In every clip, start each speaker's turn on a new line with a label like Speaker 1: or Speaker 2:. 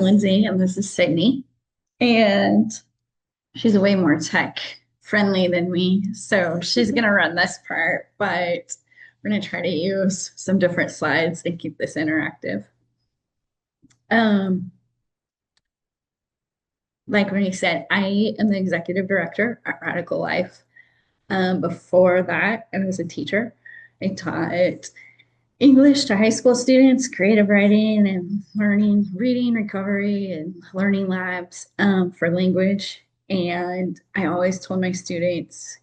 Speaker 1: Lindsay, and this is Sydney. And she's way more tech friendly than me. So she's going to run this part, but we're going to try to use some different slides and keep this interactive. Um, like Renee said, I am the executive director at Radical Life. Before that, I was a teacher. I taught English to high school students, creative writing and learning, reading recovery, and learning labs for language. And I always told my students,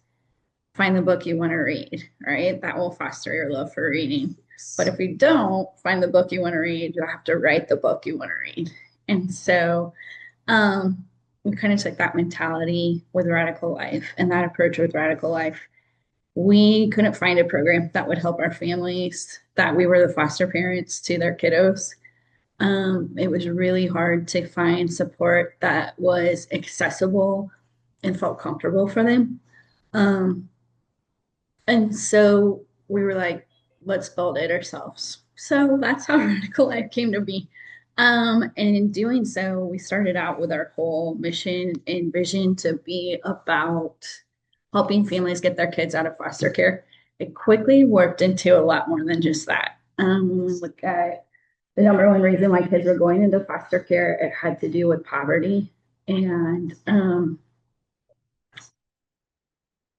Speaker 1: find the book you want to read, right? That will foster your love for reading. But if you don't find the book you want to read, you'll have to write the book you want to read. And so um, we kind of took that mentality with Radical Life and that approach with Radical Life. We couldn't find a program that would help our families, that we were the foster parents to their kiddos. It was really hard to find support that was accessible and felt comfortable for them. Um, and so we were like, let's build it ourselves. So that's how Radical Life came to be. And in doing so, we started out with our whole mission and vision to be about helping families get their kids out of foster care. It quickly warped into a lot more than just that. When we look at the number one reason why kids were going into foster care, it had to do with poverty. And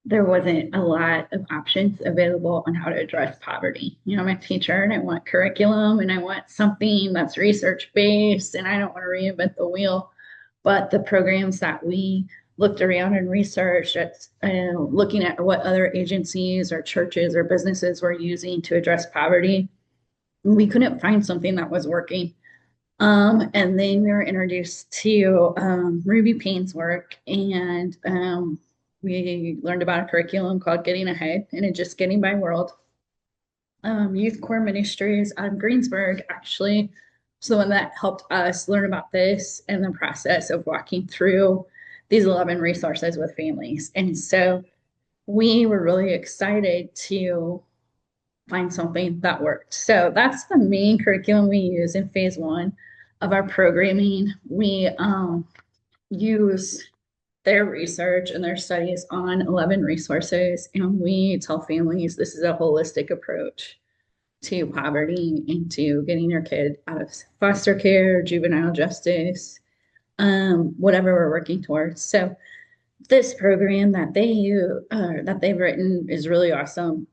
Speaker 1: there wasn't a lot of options available on how to address poverty. You know, I'm a teacher and I want curriculum and I want something that's research based and I don't want to reinvent the wheel. But the programs that we looked around and researched, looking at what other agencies or churches or businesses were using to address poverty, we couldn't find something that was working. And then we were introduced to Ruby Payne's work, and we learned about a curriculum called Getting Ahead and it's Just Getting by World. Youth Core Ministries out of Greensburg actually was the one that helped us learn about this and the process of walking through these 11 resources with families. And so we were really excited to find something that worked. So that's the main curriculum we use in phase one of our programming. We use their research and their studies on 11 resources, and we tell families this is a holistic approach to poverty and to getting your kid out of foster care, juvenile justice, whatever we're working towards. So this program that they've written is really awesome.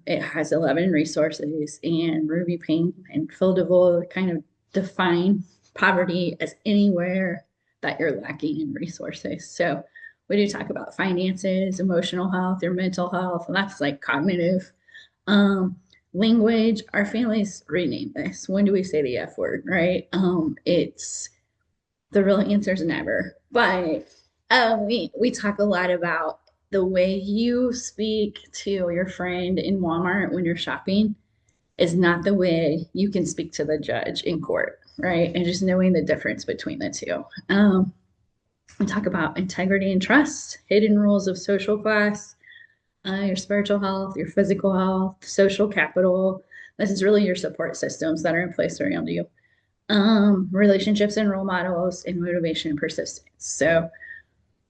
Speaker 1: It has 11 resources, and Ruby Payne and Phil DeVoe kind of define poverty as anywhere that you're lacking in resources. So we do talk about finances, emotional health, your mental health, and that's like cognitive. Language, our families rename this. When do we say the F word, right? It's the real answer is never. But we talk a lot about the way you speak to your friend in Walmart when you're shopping is not the way you can speak to the judge in court, right? And just knowing the difference between the two. We talk about integrity and trust, hidden rules of social class, your spiritual health, your physical health, social capital. This is really your support systems that are in place around you. Relationships and role models, and motivation and persistence. So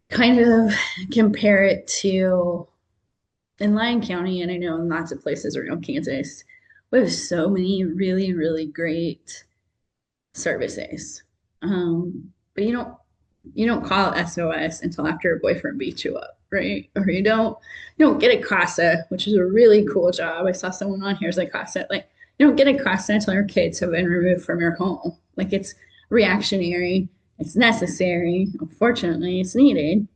Speaker 1: kind of compare it to in Lyon County, and I know in lots of places around Kansas, we have so many really, really great services. But you don't call SOS until after your boyfriend beats you up, right? Or you don't get a CASA, which is a really cool job. I saw someone on here as like CASA, like you don't get a CASA until your kids have been removed from your home. Like it's reactionary, it's necessary. Unfortunately, it's needed.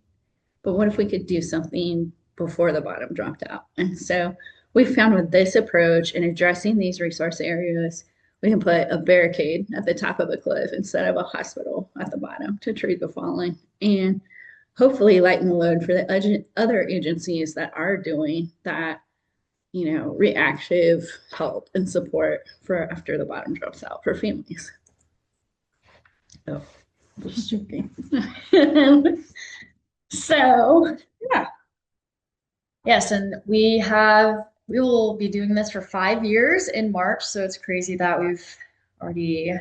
Speaker 1: But what if we could do something before the bottom dropped out? And so we found with this approach in addressing these resource areas, we can put a barricade at the top of a cliff instead of a hospital at the bottom to treat the fallen and hopefully lighten the load for the other agencies that are doing that, reactive help and support for after the bottom drops out for families. Oh, just joking. So, yeah.
Speaker 2: Yes, and we will be doing this for 5 years in March, so it's crazy that we've already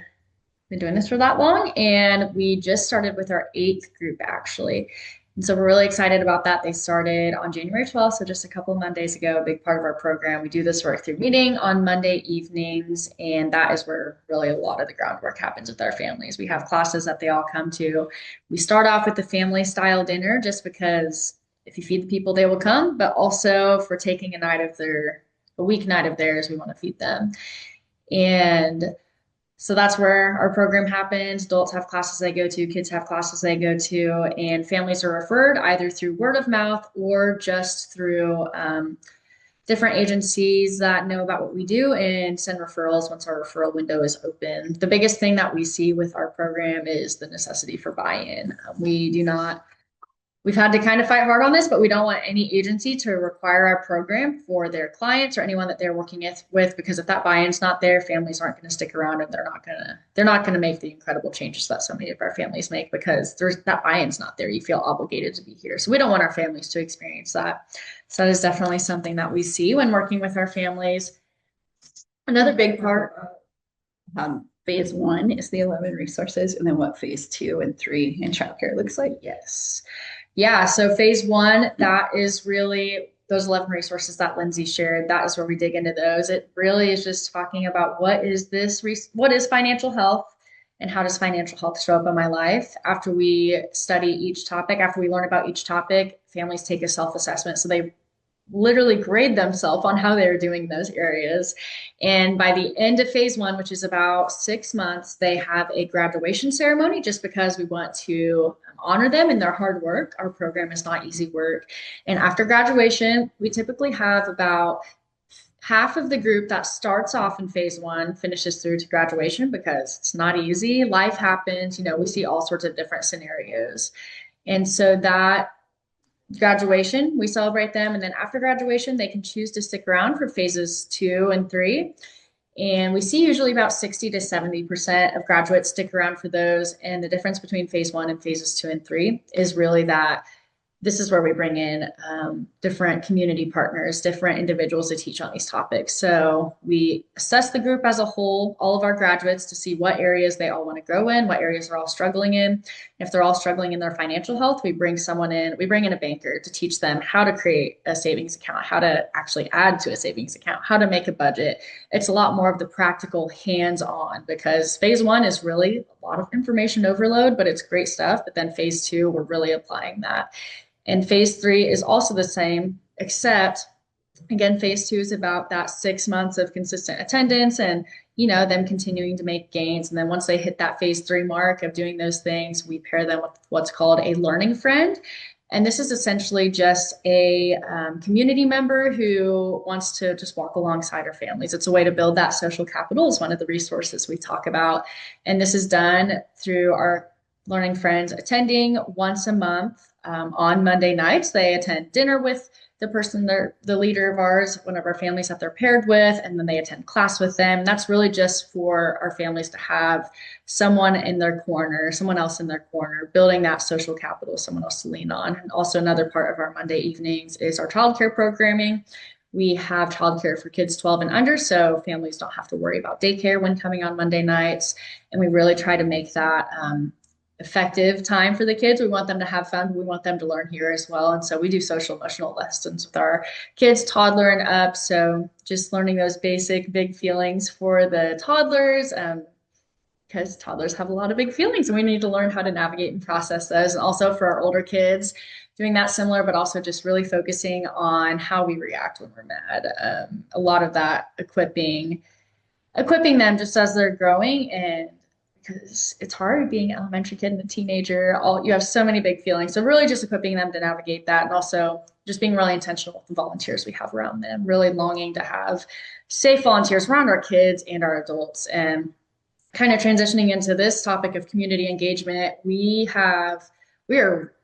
Speaker 2: been doing this for that long, and we just started with our eighth group actually. And so we're really excited about that. They started on January 12th, so just a couple of Mondays ago, a big part of our program. We do this work through meeting on Monday evenings, and that is where really a lot of the groundwork happens with our families. We have classes that they all come to. We start off with the family style dinner just because if you feed the people, they will come, but also if we're taking a weeknight of theirs, we want to feed them. And so that's where our program happens. Adults have classes they go to, kids have classes they go to, and families are referred either through word of mouth or just through different agencies that know about what we do and send referrals once our referral window is open. The biggest thing that we see with our program is the necessity for buy-in. We do not We've had to kind of fight hard on this, but we don't want any agency to require our program for their clients or anyone that they're working with, because if that buy-in's not there, families aren't going to stick around, and they're not going to make the incredible changes that so many of our families make because that buy-in's not there. You feel obligated to be here. So we don't want our families to experience that. So that is definitely something that we see when working with our families. Another big part
Speaker 1: Phase one is the 11 resources, and then what phase two and three in childcare looks like.
Speaker 2: Yes. Yeah, so phase one, that is really those 11 resources that Lindsay shared. That is where we dig into those. It really is just talking about what is financial health and how does financial health show up in my life. After we study each topic, after we learn about each topic, families take a self-assessment. So they literally grade themselves on how they're doing in those areas. And by the end of phase one, which is about 6 months, they have a graduation ceremony just because we want to honor them in their hard work. Our program is not easy work. And after graduation, we typically have about half of the group that starts off in phase one finishes through to graduation because it's not easy. Life happens, we see all sorts of different scenarios. And so that graduation, we celebrate them. And then after graduation, they can choose to stick around for phases 2 and 3. And we see usually about 60 to 70% of graduates stick around for those. And the difference between phase one and phases 2 and 3 is really that this is where we bring in different community partners, different individuals to teach on these topics. So we assess the group as a whole, all of our graduates, to see what areas they all want to grow in, what areas they're all struggling in. If they're all struggling in their financial health, we bring in a banker to teach them how to create a savings account, how to actually add to a savings account, how to make a budget. It's a lot more of the practical hands-on, because phase one is really a lot of information overload, but it's great stuff. But then phase two, we're really applying that. And phase 3 is also the same, except again, phase 2 is about that 6 months of consistent attendance and, them continuing to make gains. And then once they hit that phase 3 mark of doing those things, we pair them with what's called a learning friend. And this is essentially just a community member who wants to just walk alongside our families. It's a way to build that social capital, is one of the resources we talk about. And this is done through our learning friends attending once a month. On Monday nights, they attend dinner with the leader of ours, one of our families that they're paired with, and then they attend class with them. That's really just for our families to have someone else in their corner, building that social capital, someone else to lean on. And also another part of our Monday evenings is our childcare programming. We have childcare for kids 12 and under, so families don't have to worry about daycare when coming on Monday nights. And we really try to make that effective time for the kids. We want them to have fun. We want them to learn here as well. And so we do social emotional lessons with our kids, toddler and up. So just learning those basic big feelings for the toddlers, because toddlers have a lot of big feelings and we need to learn how to navigate and process those. And also for our older kids, doing that similar, but also just really focusing on how we react when we're mad. A lot of that equipping them just as they're growing, and because it's hard being an elementary kid and a teenager. You have so many big feelings. So really just equipping them to navigate that, and also just being really intentional with the volunteers we have around them, really longing to have safe volunteers around our kids and our adults. And kind of transitioning into this topic of community engagement, we are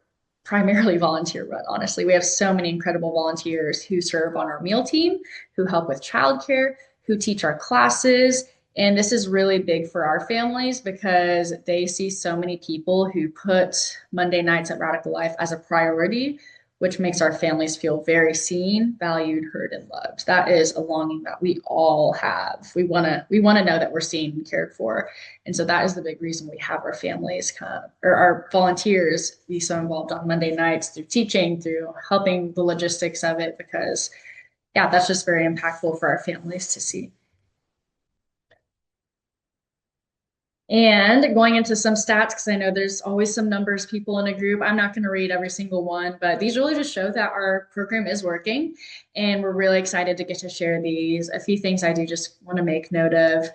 Speaker 2: primarily volunteer run, honestly. We have so many incredible volunteers who serve on our meal team, who help with childcare, who teach our classes. And this is really big for our families because they see so many people who put Monday nights at Radical Life as a priority which makes our families feel very seen, valued, heard, and loved. That is a longing that we all have. We want to know that we're seen and cared for. And so that is the big reason we have our families come, or our volunteers be so involved on Monday nights through teaching, through helping the logistics of it, because yeah, that's just very impactful for our families to see. And going into some stats, because I know there's always some numbers people in a group. I'm not going to read every single one, but these really just show that our program is working. And we're really excited to get to share these. A few things I do just want to make note of.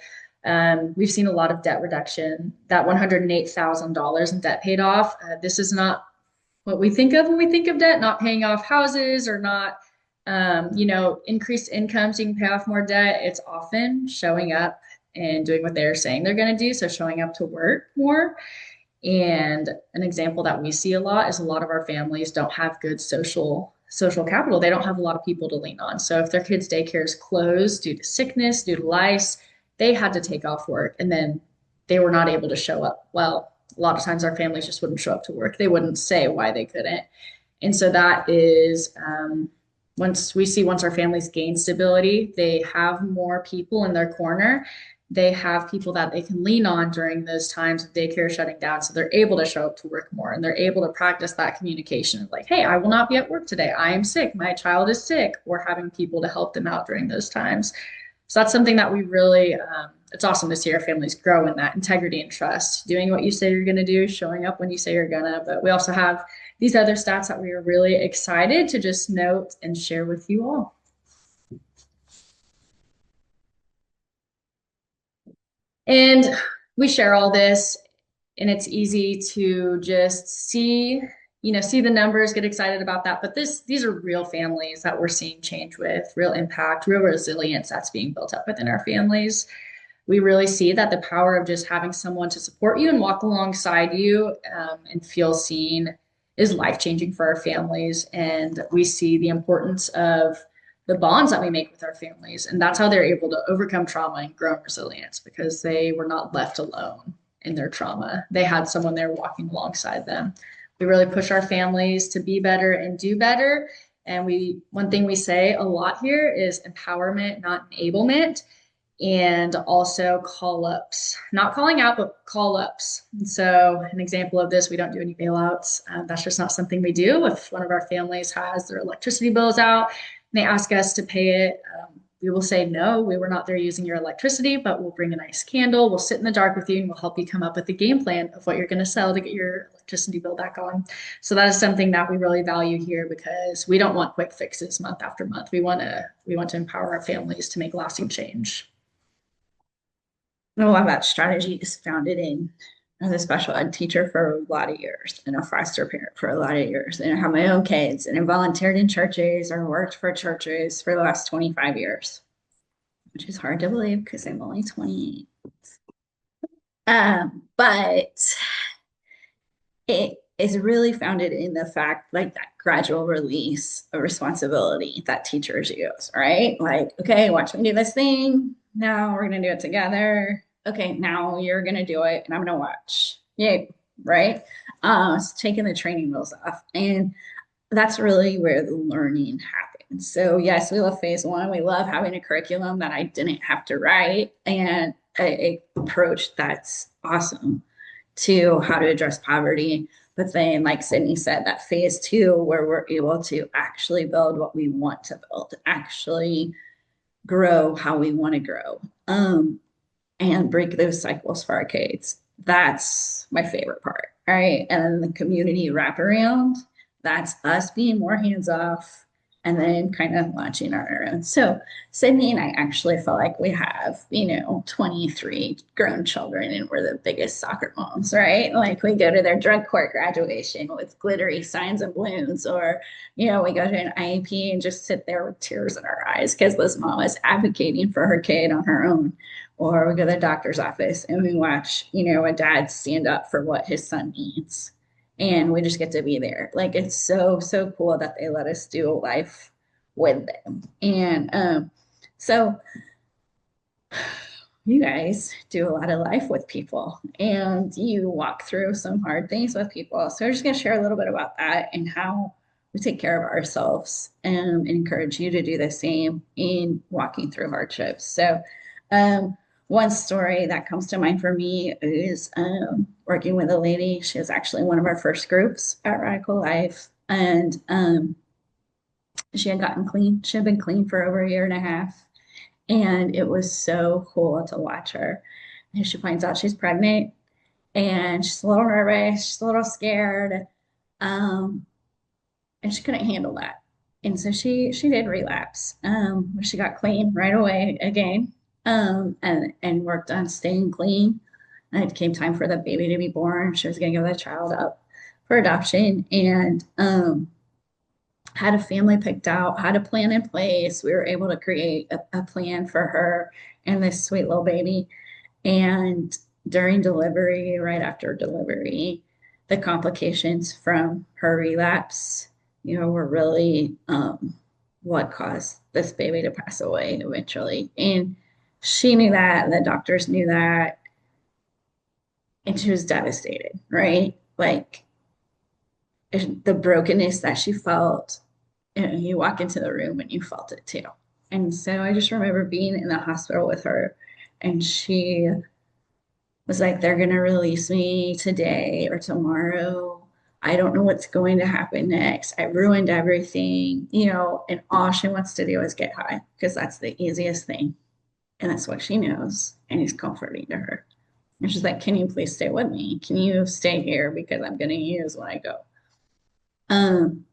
Speaker 2: We've seen a lot of debt reduction, that $108,000 in debt paid off. This is not what we think of when we think of debt, not paying off houses or not, increased income so you can pay off more debt. It's often showing up and doing what they're saying they're going to do. So showing up to work more. And an example that we see a lot is a lot of our families don't have good social capital. They don't have a lot of people to lean on. So if their kids' daycare is closed due to sickness, due to lice, they had to take off work and then they were not able to show up. Well, a lot of times our families just wouldn't show up to work. They wouldn't say why they couldn't. And so that is once our families gain stability, they have more people in their corner. They have people that they can lean on during those times of daycare shutting down. So they're able to show up to work more and they're able to practice that communication of like, hey, I will not be at work today. I am sick. My child is sick. Or having people to help them out during those times. So that's something that we really, it's awesome to see our families grow in that integrity and trust, doing what you say you're going to do, showing up when you say you're going to. But we also have these other stats that we are really excited to just note and share with you all. And we share all this, and it's easy to just see the numbers, get excited about that. But these are real families that we're seeing change with, real impact, real resilience that's being built up within our families. We really see that the power of just having someone to support you and walk alongside you and feel seen is life changing for our families. And we see the importance of the bonds that we make with our families. And that's how they're able to overcome trauma and grow in resilience because they were not left alone in their trauma. They had someone there walking alongside them. We really push our families to be better and do better. And one thing we say a lot here is empowerment, not enablement, and also call ups, not calling out, but call ups. And so, an example of this, we don't do any bailouts. That's just not something we do. If one of our families has their electricity bills out and they ask us to pay it, we will say, no, we were not there using your electricity, but we'll bring a nice candle. We'll sit in the dark with you and we'll help you come up with a game plan of what you're going to sell to get your electricity bill back on. So that is something that we really value here because we don't want quick fixes month after month. We want to empower our families to make lasting change.
Speaker 1: A lot of that strategy is founded in as a special ed teacher for a lot of years and a foster parent for a lot of years. And I have my own kids and I volunteered in churches or worked for churches for the last 25 years, which is hard to believe because I'm only 28. But it is really founded in the fact like that gradual release of responsibility that teachers use, right? Like, okay, watch me do this thing. Now we're going to do it together. Okay, now you're going to do it and I'm going to watch. Yay, right? It's taking the training wheels off. And that's really where the learning happens. So, yes, we love phase one. We love having a curriculum that I didn't have to write and a approach that's awesome to how to address poverty. But then, like Sydney said, that phase two, where we're able to actually build what we want to build, actually grow how we want to grow, and break those cycles for our kids. That's my favorite part. All right. And then the community wraparound, that's us being more hands off and then kind of launching on our own. So Sydney and I actually feel like we have, 23 grown children and we're the biggest soccer moms, right? Like we go to their drug court graduation with glittery signs and balloons, or, we go to an IEP and just sit there with tears in our eyes because this mom is advocating for her kid on her own. Or we go to the doctor's office and we watch, a dad stand up for what his son needs, and we just get to be there. Like it's so cool that they let us do life with them. And so you guys do a lot of life with people and you walk through some hard things with people. So I'm just going to share a little bit about that and how we take care of ourselves and encourage you to do the same in walking through hardships. So, one story that comes to mind for me is working with a lady. She was actually one of our first groups at Radical Life, and she had gotten clean. She had been clean for over a year and a half, and it was so cool to watch her. And she finds out she's pregnant, and she's a little nervous, she's a little scared, um, and she couldn't handle that. And so she did relapse. She got clean right away again, and worked on staying clean. And it came time for the baby to be born. She was going to give the child up for adoption, and had a family picked out, had a plan in place. We were able to create a plan for her and this sweet little baby. And during delivery, right after delivery, the complications from her relapse, were really what caused this baby to pass away eventually. And she knew that, and the doctors knew that, and she was devastated, right? Like the brokenness that she felt, you walk into the room and you felt it too. And so I just remember being in the hospital with her, and she was like, they're going to release me today or tomorrow. I don't know what's going to happen next. I ruined everything, and all she wants to do is get high because that's the easiest thing. And that's what she knows. And he's comforting to her. And she's like, can you please stay with me? Can you stay here? Because I'm going to use when I go. Um,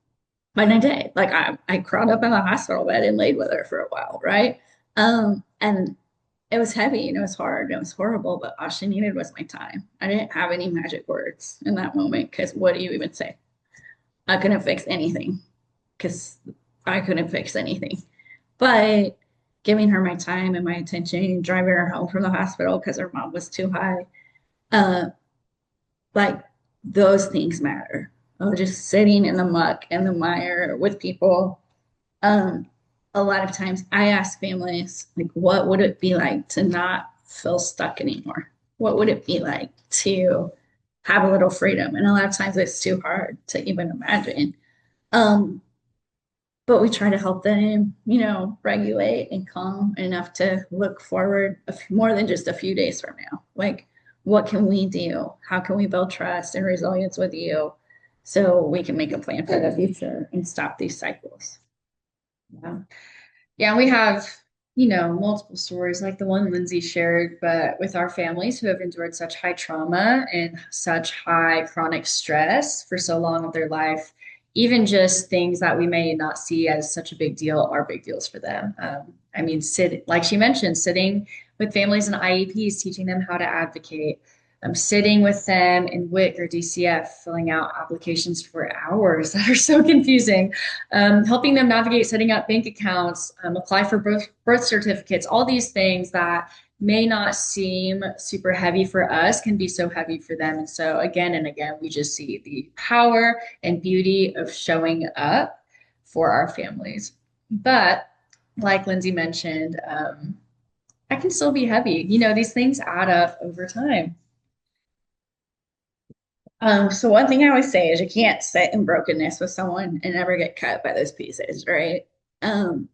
Speaker 1: but I did. Like I crawled up in the hospital bed and laid with her for a while, right? And it was heavy and it was hard and it was horrible, but all she needed was my time. I didn't have any magic words in that moment because what do you even say? I couldn't fix anything because I couldn't fix anything. But giving her my time and my attention, driving her home from the hospital because her mom was too high, uh, like those things matter. Oh, just sitting in the muck and the mire with people. Um, a lot of times I ask families, like, what would it be like to not feel stuck anymore? What would it be like to have a little freedom? And a lot of times it's too hard to even imagine. Um, but we try to help them, regulate and calm enough to look forward more than just a few days from now. Like, what can we do? How can we build trust and resilience with you so we can make a plan for the future and stop these cycles?
Speaker 2: Yeah. Yeah, we have, multiple stories like the one Lindsay shared, but with our families who have endured such high trauma and such high chronic stress for so long of their life, even just things that we may not see as such a big deal are big deals for them. I mean, like she mentioned, sitting with families and IEPs, teaching them how to advocate, sitting with them in WIC or DCF, filling out applications for hours that are so confusing, helping them navigate setting up bank accounts, apply for birth certificates, all these things that may not seem super heavy for us can be so heavy for them. And so again and again, we just see the power and beauty of showing up for our families. But like Lindsay mentioned, I can still be heavy. These things add up over time.
Speaker 1: So one thing I always say is you can't sit in brokenness with someone and never get cut by those pieces, right? Um,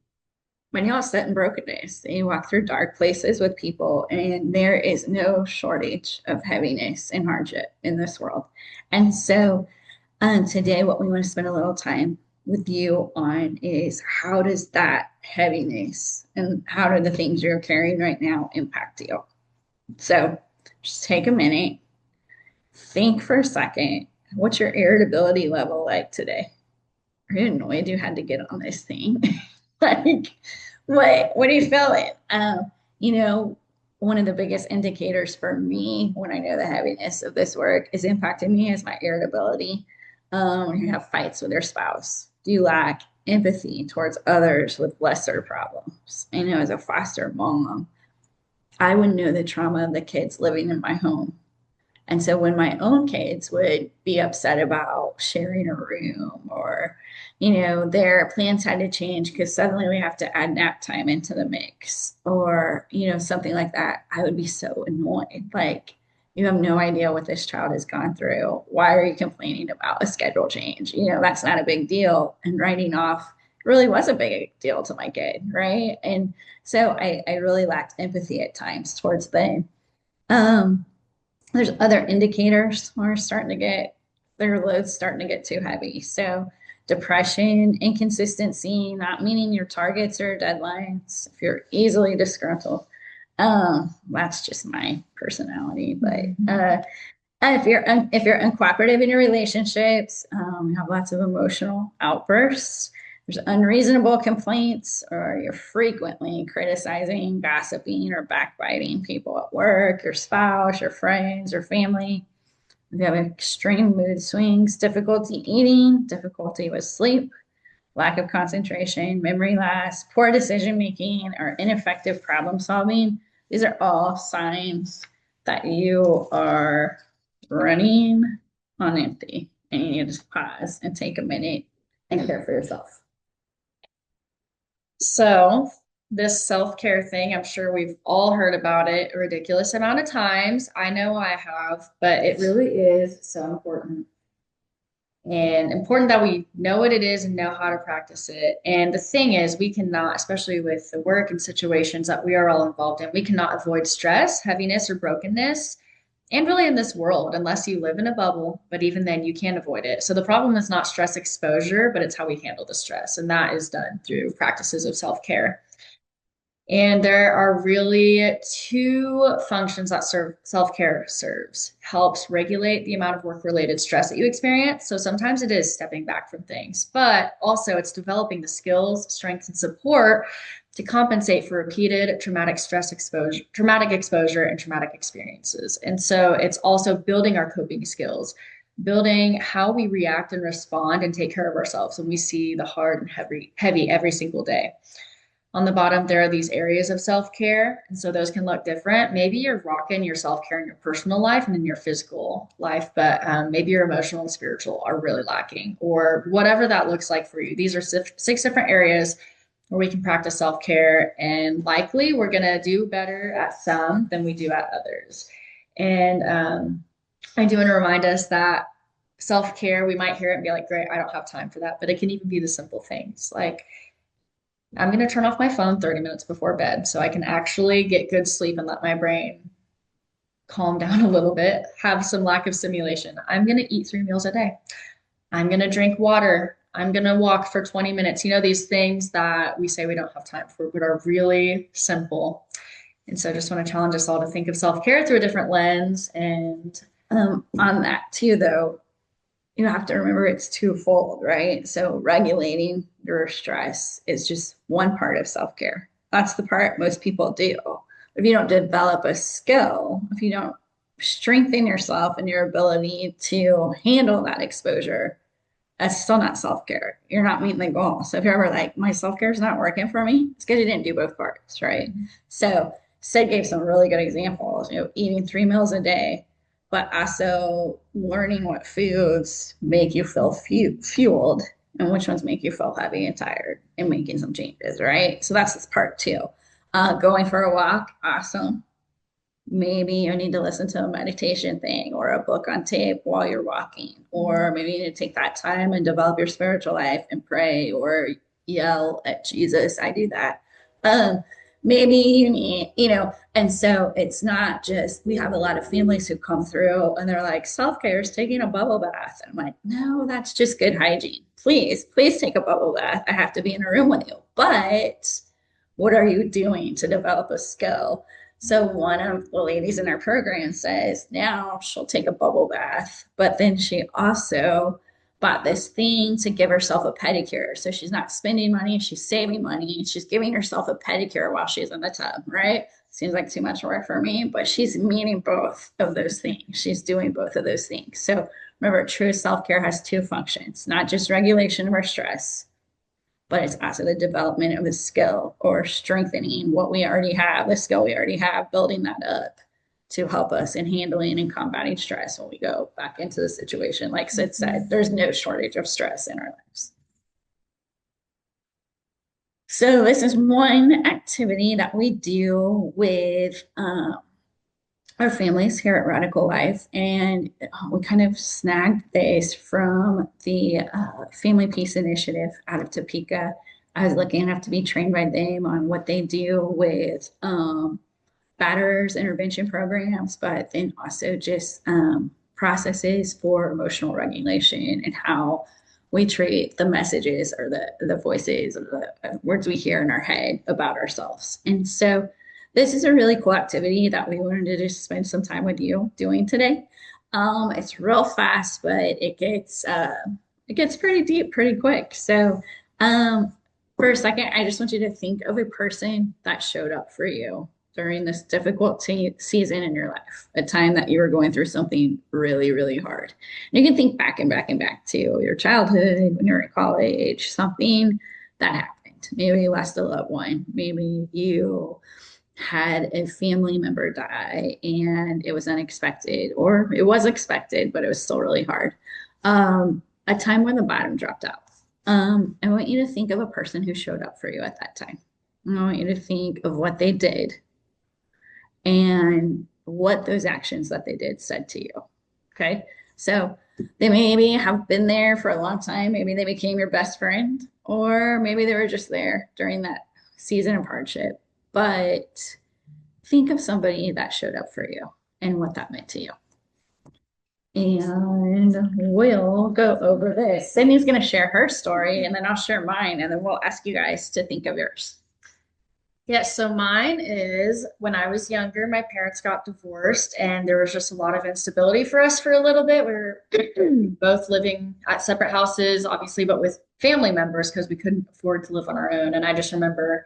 Speaker 1: when y'all sit in brokenness and you walk through dark places with people, and there is no shortage of heaviness and hardship in this world. And so today, what we want to spend a little time with you on is how does that heaviness and how do the things you're carrying right now impact you? So just take a minute, think for a second. What's your irritability level like today? Are you annoyed you had to get on this thing? Like, what are you feeling? You know, one of the biggest indicators for me when I know the heaviness of this work is impacting me is my irritability. When you have fights with your spouse, do you lack empathy towards others with lesser problems? I know as a foster mom, I would know the trauma of the kids living in my home, and so when my own kids would be upset about sharing a room or, their plans had to change because suddenly we have to add nap time into the mix or, something like that, I would be so annoyed. Like, You have no idea what this child has gone through. Why are you complaining about a schedule change? That's not a big deal. And writing off really was a big deal to my kid, right? And so I really lacked empathy at times towards them. Um, there's other indicators when we're starting to get their loads starting to get too heavy. So depression, inconsistency, not meeting your targets or deadlines, if you're easily disgruntled. That's just my personality, but if you're uncooperative in your relationships, you have lots of emotional outbursts. There's unreasonable complaints, or you're frequently criticizing, gossiping, or backbiting people at work, your spouse, your friends, your family. If you have extreme mood swings, difficulty eating, difficulty with sleep, lack of concentration, memory loss, poor decision making, or ineffective problem solving, these are all signs that you are running on empty and you need to just pause and take a minute and care for yourself.
Speaker 2: So, this self-care thing, I'm sure we've all heard about it a ridiculous amount of times. I know I have, but it really is so important. And important that we know what it is and know how to practice it. And the thing is, we cannot, especially with the work and situations that we are all involved in, we cannot avoid stress, heaviness, or brokenness. And really in this world, unless you live in a bubble, but even then you can't avoid it. So the problem is not stress exposure, but it's how we handle the stress. And that is done through practices of self-care. And there are really two functions that self-care serves. Helps regulate the amount of work-related stress that you experience. So sometimes it is stepping back from things, but also it's developing the skills, strength, and support to compensate for repeated traumatic exposure, and traumatic experiences. And so it's also building our coping skills, building how we react and respond and take care of ourselves when we see the hard and heavy every single day. On the bottom, there are these areas of self care. And so those can look different. Maybe you're rocking your self care in your personal life and in your physical life, but maybe your emotional and spiritual are really lacking, or whatever that looks like for you. These are six different areas where we can practice self care. And likely we're going to do better at some than we do at others. And I do want to remind us that self care, we might hear it and be like, great, I don't have time for that. But it can even be the simple things like, I'm going to turn off my phone 30 minutes before bed so I can actually get good sleep and let my brain calm down a little bit, have some lack of stimulation. I'm going to eat 3 meals a day. I'm going to drink water. I'm going to walk for 20 minutes. These things that we say we don't have time for, but are really simple. And so I just want to challenge us all to think of self-care through a different lens. And
Speaker 1: On that too, though, you have to remember it's twofold, right? So regulating your stress is just one part of self-care. That's the part most people do. If you don't develop a skill, if you don't strengthen yourself and your ability to handle that exposure, that's still not self-care. You're not meeting the goal. So if you're ever like, my self-care is not working for me, it's because you didn't do both parts, right? So Sid gave some really good examples, eating 3 meals a day, but also learning what foods make you feel fueled and which ones make you feel heavy and tired and making some changes, right? So that's this part two. Going for a walk, awesome. Maybe you need to listen to a meditation thing or a book on tape while you're walking, or maybe you need to take that time and develop your spiritual life and pray or yell at Jesus. I do that. Maybe you need, and so it's not just, we have a lot of families who come through and they're like, self-care is taking a bubble bath. And I'm like, no, that's just good hygiene. Please take a bubble bath. I have to be in a room with you. But what are you doing to develop a skill? So one of the ladies in our program says now she'll take a bubble bath, but then she also bought this thing to give herself a pedicure. So she's not spending money, she's saving money, she's giving herself a pedicure while she's in the tub, right? Seems like too much work for me, but she's meeting both of those things. She's doing both of those things. So remember, true self-care has two functions, not just regulation of our stress, but it's also the development of a skill or strengthening what we already have, the skill we already have, building that up to help us in handling and combating stress when we go back into the situation. Like Sid said, there's no shortage of stress in our lives. So this is one activity that we do with our families here at Radical Life, and we kind of snagged this from the Family Peace Initiative out of Topeka. I was lucky enough to be trained by them on what they do with batterers intervention programs, but then also just processes for emotional regulation and how we treat the messages or the voices or the words we hear in our head about ourselves. And so this is a really cool activity that we wanted to just spend some time with you doing today. It's real fast, but it gets pretty deep pretty quick. So for a second, I just want you to think of a person that showed up for you during this difficult season in your life, a time that you were going through something really, really hard. And you can think back and back and back to your childhood, when you were in college, something that happened. Maybe you lost a loved one. Maybe you had a family member die and it was unexpected, or it was expected, but it was still really hard. A time when the bottom dropped out. I want you to think of a person who showed up for you at that time. I want you to think of what they did and what those actions that they did said to you. Okay. So they maybe have been there for a long time. Maybe they became your best friend, or maybe they were just there during that season of hardship. But think of somebody that showed up for you and what that meant to you. And we'll go over this. Sydney's going to share her story, and then I'll share mine, and then we'll ask you guys to think of yours.
Speaker 2: Yes, so mine is when I was younger, my parents got divorced, and there was just a lot of instability for us for a little bit. We were both living at separate houses, obviously, but with family members because we couldn't afford to live on our own. And I just remember,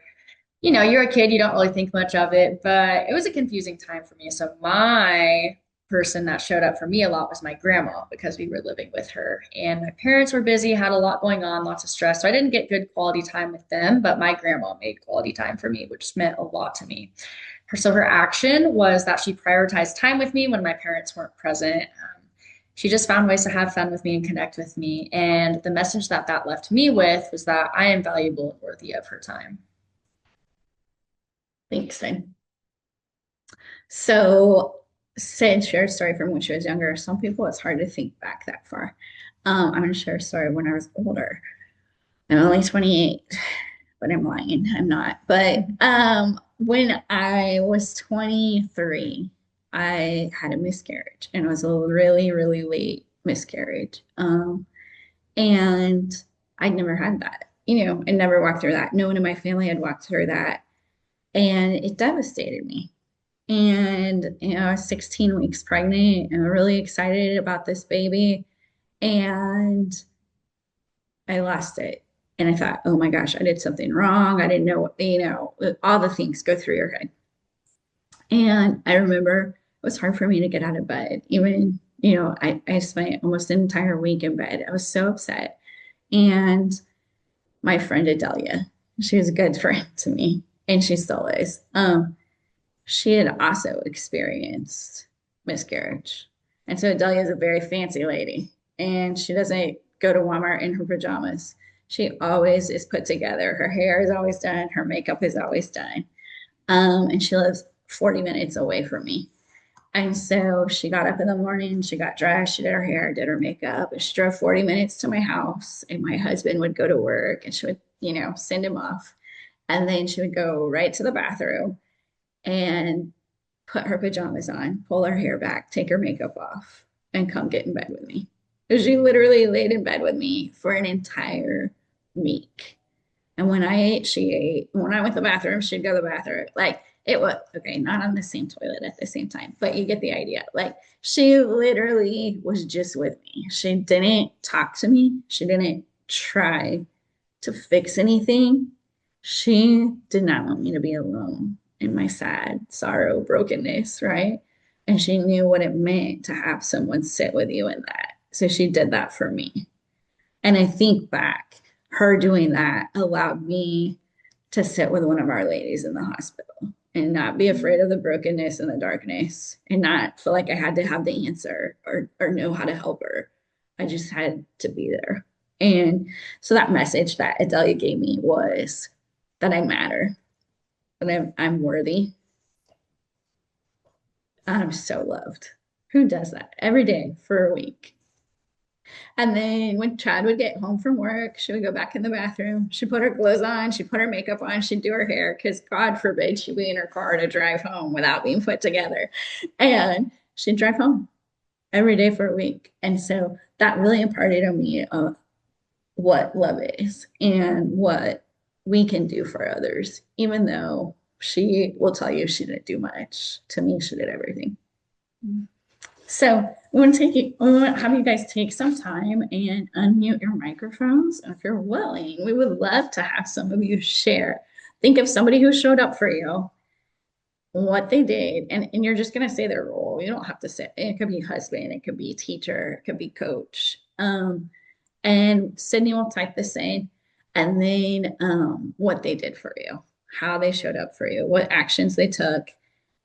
Speaker 2: you're a kid, you don't really think much of it, but it was a confusing time for me. So my person that showed up for me a lot was my grandma because we were living with her. And my parents were busy, had a lot going on, lots of stress. So I didn't get good quality time with them, but my grandma made quality time for me, which meant a lot to me. So her action was that she prioritized time with me when my parents weren't present. She just found ways to have fun with me and connect with me. And the message that that left me with was that I am valuable and worthy of her time.
Speaker 1: Thanks, Sid. So, Sid shared a story from when she was younger. Some people, it's hard to think back that far. I'm going to share a story when I was older. I'm only 28, but I'm lying. I'm not. But when I was 23, I had a miscarriage, and it was a really, really late miscarriage. And I'd never had that. I never walked through that. No one in my family had walked through that. And it devastated me. And, I was 16 weeks pregnant and really excited about this baby. And I lost it. And I thought, oh my gosh, I did something wrong. I didn't know what, all the things go through your head. And I remember it was hard for me to get out of bed. Even, I spent almost an entire week in bed. I was so upset. And my friend Adelia, she was a good friend to me, and she still is. She had also experienced miscarriage. And so Adelia is a very fancy lady, and she doesn't go to Walmart in her pajamas. She always is put together. Her hair is always done. Her makeup is always done. And she lives 40 minutes away from me. And so she got up in the morning, she got dressed, she did her hair, did her makeup, and she drove 40 minutes to my house. And my husband would go to work and she would, send him off. And then she would go right to the bathroom and put her pajamas on, pull her hair back, take her makeup off, and come get in bed with me. She literally laid in bed with me for an entire week. And when I ate, she ate. When I went to the bathroom, she'd go to the bathroom. Like it was okay, not on the same toilet at the same time, but you get the idea. Like she literally was just with me. She didn't talk to me. She didn't try to fix anything. She did not want me to be alone in my sad sorrow, brokenness, right? And she knew what it meant to have someone sit with you in that. So she did that for me. And I think back, her doing that allowed me to sit with one of our ladies in the hospital and not be afraid of the brokenness and the darkness and not feel like I had to have the answer or know how to help her. I just had to be there. And so that message that Adelia gave me was that I matter, that I'm worthy, I'm so loved. Who does that every day for a week? And then when Chad would get home from work, she would go back in the bathroom. She'd put her clothes on, she'd put her makeup on, she'd do her hair because God forbid she'd be in her car to drive home without being put together. And she'd drive home every day for a week. And so that really imparted on me what love is and what we can do for others, even though she will tell you she didn't do much. To me, she did everything. So we want to have you guys take some time and unmute your microphones. And if you're willing, we would love to have some of you share. Think of somebody who showed up for you, what they did, and you're just gonna say their role. You don't have to say it could be husband, it could be teacher, it could be coach. And Sydney will type this in, and then what they did for you, how they showed up for you, what actions they took,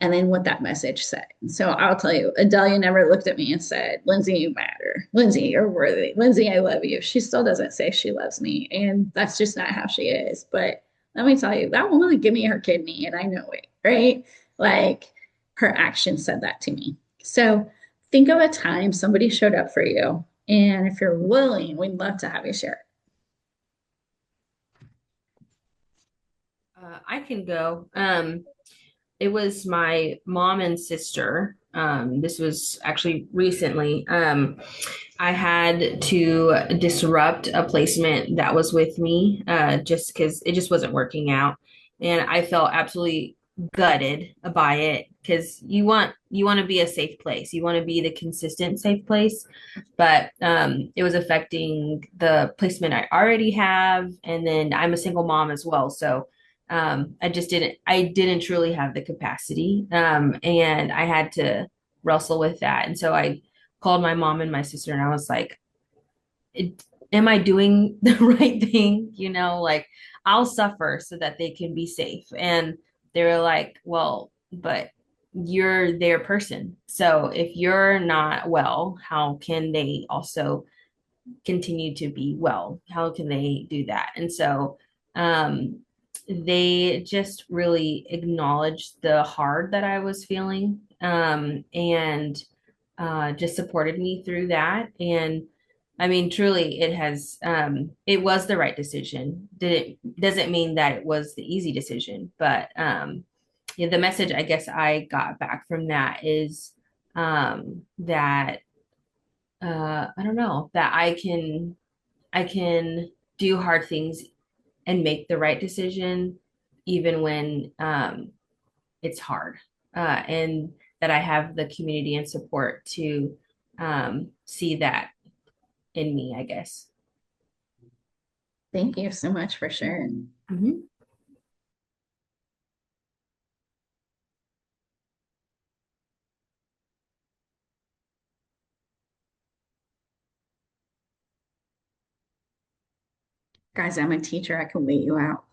Speaker 1: and then what that message said. So I'll tell you, Adelia never looked at me and said, Lindsay, you matter. Lindsay, you're worthy. Lindsay, I love you. She still doesn't say she loves me. And that's just not how she is. But let me tell you, that woman would give me her kidney, and I know it, right? Like her action said that to me. So think of a time somebody showed up for you. And if you're willing, we'd love to have you share.
Speaker 3: I can go. It was my mom and sister. This was actually recently. I had to disrupt a placement that was with me just because it just wasn't working out. And I felt absolutely gutted by it because you want to be a safe place. You want to be the consistent safe place. But it was affecting the placement I already have. And then I'm a single mom as well. So I didn't truly have the capacity. And I had to wrestle with that. And so I called my mom and my sister and I was like, am I doing the right thing? Like I'll suffer so that they can be safe. And they were like, well, but you're their person. So if you're not well, how can they also continue to be well? How can they do that? And so um, they just really acknowledged the hard that I was feeling and just supported me through that. And I mean, truly, it was the right decision. Doesn't mean that it was the easy decision, but yeah, the message I guess I got back from that is that I don't know that I can do hard things and make the right decision even when it's hard, and that I have the community and support to see that in me, I guess.
Speaker 1: Thank you so much for sharing.
Speaker 3: Mhm.
Speaker 1: Guys, I'm a teacher. I can wait you out.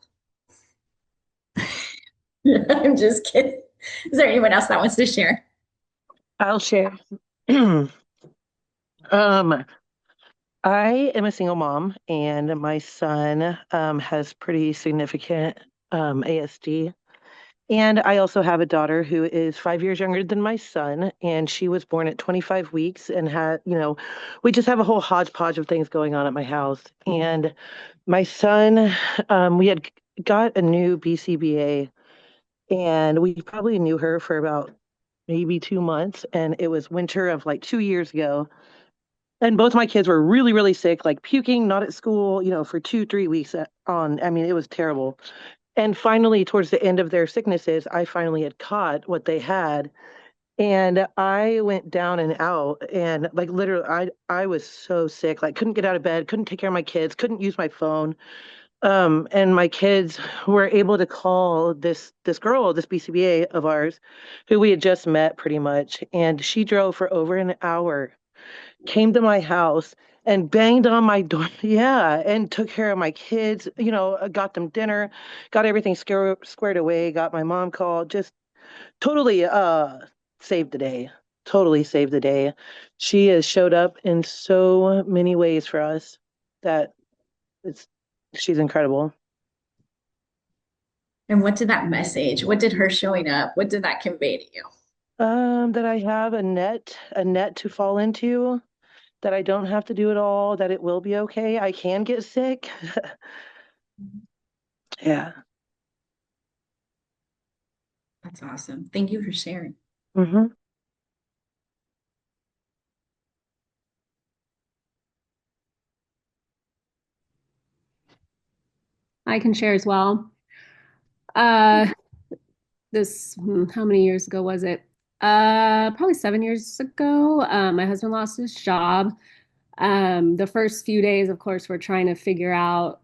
Speaker 1: I'm just kidding. Is there anyone else that wants to share?
Speaker 4: I'll share. Um, I am a single mom, and my son has pretty significant ASD. And I also have a daughter who is 5 years younger than my son, and she was born at 25 weeks and we just have a whole hodgepodge of things going on at my house. And my son, we had got a new BCBA, and we probably knew her for about maybe 2 months, and it was winter of like 2 years ago. And both my kids were really, really sick, like puking, not at school, for 2, 3 weeks on. I mean, it was terrible. And finally, towards the end of their sicknesses, I finally had caught what they had. And I went down and out, and like literally, I was so sick, like couldn't get out of bed, couldn't take care of my kids, couldn't use my phone. And my kids were able to call this girl, this BCBA of ours, who we had just met pretty much, and she drove for over an hour, came to my house and banged on my door. Yeah, and took care of my kids, got them dinner, got everything squared away, got my mom called, just totally saved the day. Totally saved the day. She has showed up in so many ways for us that it's she's incredible.
Speaker 1: And what did that message, what did her showing up, what did that convey to you?
Speaker 4: That I have a net to fall into, that I don't have to do it all, that it will be okay. I can get sick. Yeah.
Speaker 1: That's awesome. Thank you for sharing.
Speaker 4: Hmm.
Speaker 5: I can share as well. Uh, how many years ago was it? Probably 7 years ago. My husband lost his job. The first few days, of course, we're trying to figure out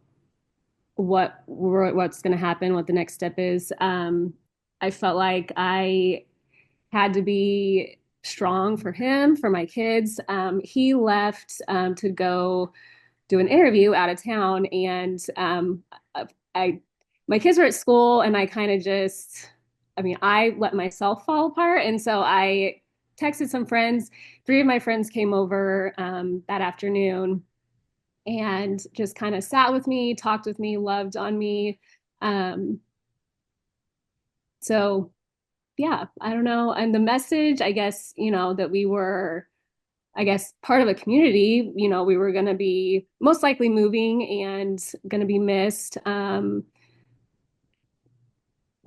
Speaker 5: what's going to happen, what the next step is. I felt like I had to be strong for him, for my kids. He left to go do an interview out of town, and I my kids were at school, and I kind of just, I mean, I let myself fall apart, and so I texted some friends. Three of my friends came over that afternoon and just kind of sat with me, talked with me, loved on me. Um, so yeah, I don't know. And the message, I guess, that we were, I guess, part of a community, we were going to be most likely moving and going to be missed.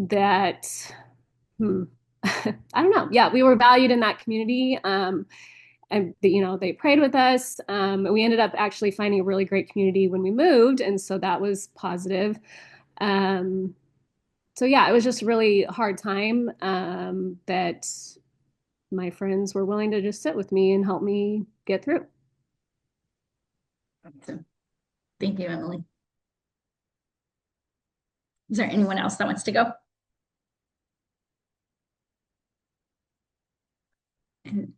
Speaker 5: That, hmm, I don't know. Yeah, we were valued in that community. And they prayed with us. We ended up actually finding a really great community when we moved, and so that was positive. Um, so yeah, it was just a really hard time that my friends were willing to just sit with me and help me get through.
Speaker 1: Awesome. Thank you, Emily. Is there anyone else that wants to go? And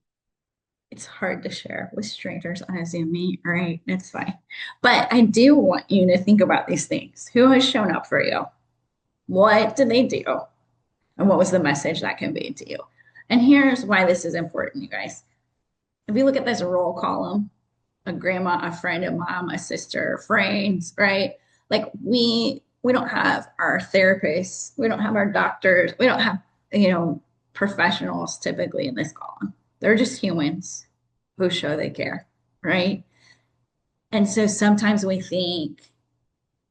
Speaker 1: it's hard to share with strangers on a Zoom meet, right? It's fine. But I do want you to think about these things. Who has shown up for you? What did they do? And what was the message that conveyed to you? And here's why this is important, you guys. If you look at this roll column, a grandma, a friend, a mom, a sister, friends, right? Like we don't have our therapists, we don't have our doctors, we don't have, professionals typically in this column. They're just humans who show they care, right? And so sometimes we think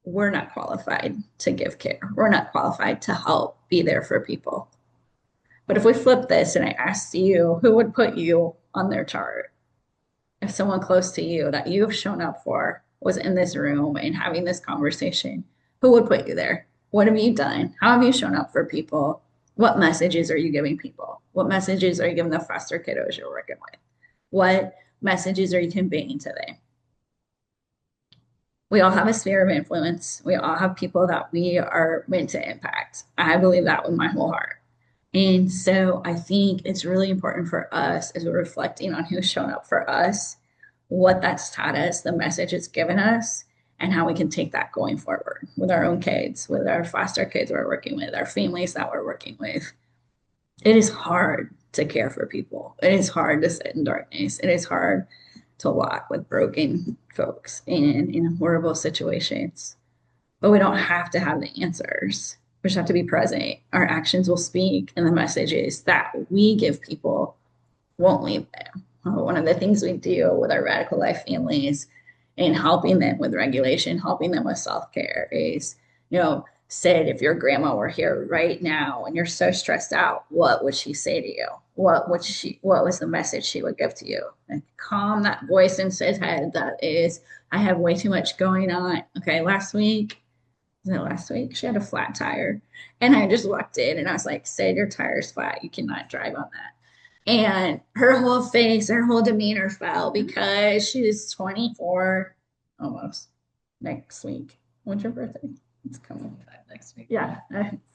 Speaker 1: we're not qualified to give care. We're not qualified to help be there for people. But if we flip this and I asked you, who would put you on their chart? If someone close to you that you've shown up for was in this room and having this conversation, who would put you there? What have you done? How have you shown up for people? What messages are you giving people? What messages are you giving the foster kiddos you're working with? What messages are you conveying to them? We all have a sphere of influence. We all have people that we are meant to impact. I believe that with my whole heart. And so I think it's really important for us as we're reflecting on who's shown up for us, what that's taught us, the message it's given us, and how we can take that going forward with our own kids, with our foster kids we're working with, our families that we're working with. It is hard to care for people. It is hard to sit in darkness. It is hard to walk with broken folks in horrible situations. But we don't have to have the answers. We just have to be present. Our actions will speak, and the messages that we give people won't leave them. One of the things we do with our Radical Life families and helping them with regulation, helping them with self care is, Sid, if your grandma were here right now and you're so stressed out, what would she say to you? What was the message she would give to you? And calm that voice in Sid's head that is, I have way too much going on. Okay, last week, she had a flat tire. And I just walked in and I was like, Sid, your tire's flat. You cannot drive on that. And her whole face, her whole demeanor fell because she's 24 almost next week. When's your birthday? It's coming next week. Yeah.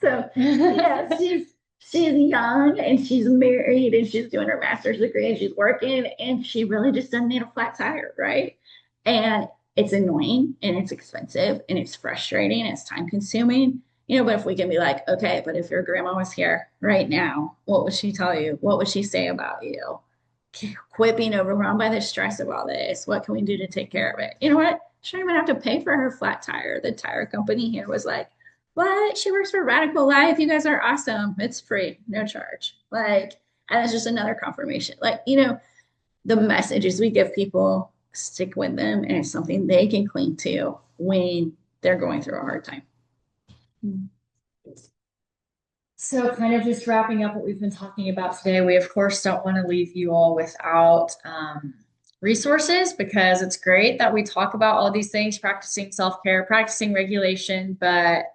Speaker 1: So yeah, she's young and she's married and she's doing her master's degree and she's working and she really just doesn't need a flat tire, right? And it's annoying and it's expensive and it's frustrating and it's time consuming. But if we can be like, okay, but if your grandma was here right now, what would she tell you? What would she say about you? Quit being overwhelmed by the stress of all this. What can we do to take care of it? You know what? She don't even have to pay for her flat tire. The tire company here was like, what? She works for Radical Life. You guys are awesome. It's free, no charge. Like, And it's just another confirmation. Like, the messages we give people stick with them, and it's something they can cling to when they're going through a hard time.
Speaker 2: So kind of just wrapping up what we've been talking about today, we of course don't want to leave you all without resources, because it's great that we talk about all these things, practicing self-care, practicing regulation, but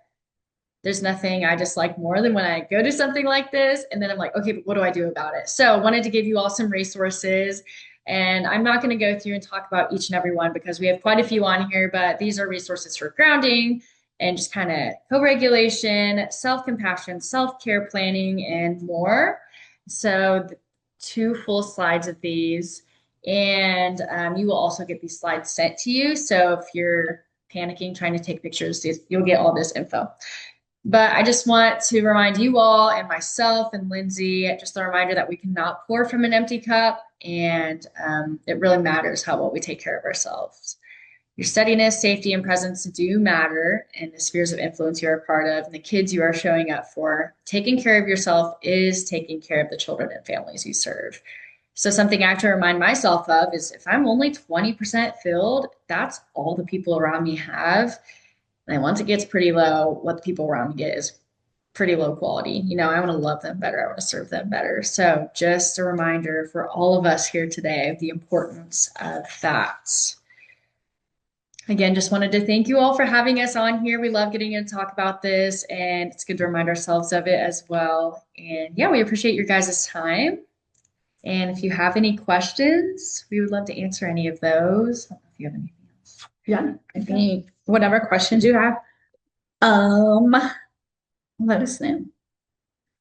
Speaker 2: there's nothing I dislike more than when I go to something like this and then I'm like, okay, but what do I do about it? So I wanted to give you all some resources, and I'm not going to go through and talk about each and every one because we have quite a few on here, but these are resources for grounding and just kind of co-regulation, self-compassion, self-care planning, and more. So 2 full slides of these, and you will also get these slides sent to you. So if you're panicking, trying to take pictures, you'll get all this info. But I just want to remind you all and myself and Lindsay, just a reminder that we cannot pour from an empty cup, and it really matters how well we take care of ourselves. Your steadiness, safety, and presence do matter in the spheres of influence you're a part of and the kids you are showing up for. Taking care of yourself is taking care of the children and families you serve. So something I have to remind myself of is if I'm only 20% filled, that's all the people around me have. And once it gets pretty low, what the people around me get is pretty low quality. I want to love them better. I want to serve them better. So just a reminder for all of us here today of the importance of that. Again, just wanted to thank you all for having us on here. We love getting to talk about this, and it's good to remind ourselves of it as well. And yeah, we appreciate your guys' time. And if you have any questions, we would love to answer any of those. I don't know if you have anything else.
Speaker 1: Yeah, I think whatever questions you have, let us know.